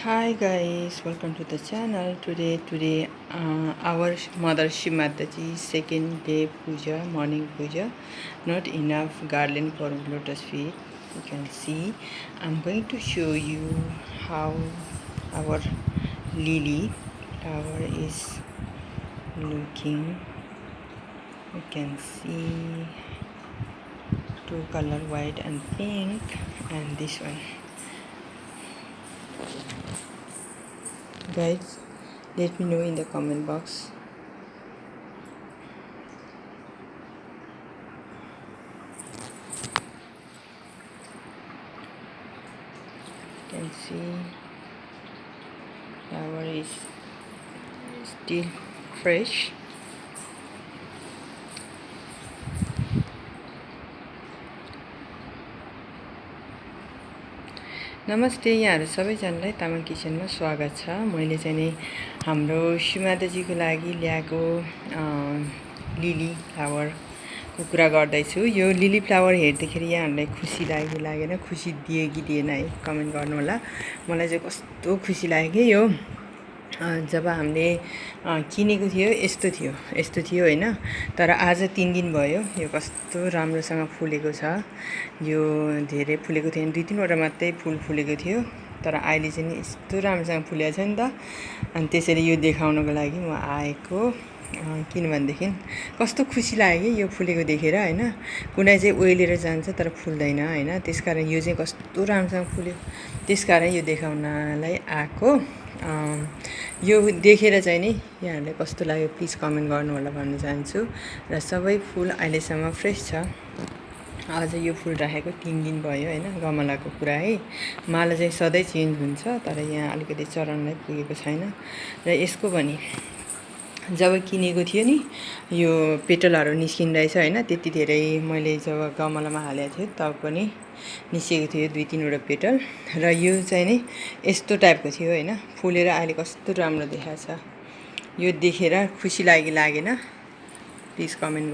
Hi guys, welcome to the channel. Today our mother Shri Mataji second day puja, morning puja. Not enough garland for lotus feet. You can see. I'm going to show you how our lily flower is looking. You can see two color, white and pink, and this one. Guys, let me know in the comment box. You can see flower is still fresh. नमस्ते, यहाँहरु सबैजनालाई तामाङ किचनमा स्वागत छ। मैले चाहिँ नि हाम्रो श्रीमाताजीको लागि ल्याएको लिली फ्लावरको कुरा गर्दैछु। यो लिली फ्लावर हेर्दाखेरि यहाँहरुलाई खुसी लाग्यो कि लागेन, खुसी दियो कि दिएन है कमेन्ट गर्नु होला। मलाई चाहिँ कस्तो खुसी लाग्यो यो जब हामीले किनेको थियो यस्तो थियो हैन, तर आज 3 दिन भयो यो कस्तो राम्रोसँग फुलेको छ। यो धेरै फुलेको थिएन, 2-3 वटा मात्रै फुल फुलेको थियो, तर अहिले चाहिँ नि यस्तो राम्रोसँग फुलेको छ नि त। अनि त्यसैले यो देखाउनको लागि म आएको। किनभनेदेखि कस्तो खुसी लाग्यो यो फुलेको देखेर हैन। कुनै चाहिँ ओइलेर जान्छ तर फुल्दैन हैन, त्यसकारण यो चाहिँ कस्तो राम्रोसँग फुल्यो, त्यसकारण यो देखाउनलाई आएको। यो देखेर चाहिँ नि यहाँहरुलाई कस्तो लाग्यो प्लिज कमेन्ट गर्नु होला भन्न चाहन्छु। र सबै फुल अहिलेसम्म फ्रेश छ। आज यो फुल राखेको 3 दिन भयो हैन, गमलाको कुरा है। माला चाहिँ सधैँ चेन्ज हुन्छ, तर यहाँ अलिकति चरणलाई पुगेको छैन। र यसको पनि जब किनेको थियो नि यो पेटलहरु निस्किँदैछ हैन, त्यति धेरै मैले जब गमलामा हालेको थिएँ तब पनि निस्केको थियो 2-3 वटा पेटल। र यो चाहिँ नि यस्तो टाइपको थियो हैन, फुलेर अहिले कस्तो राम्रो देखाछ। यो देखेर खुसी लाग्यो कि लागेन प्लिज कमेन्ट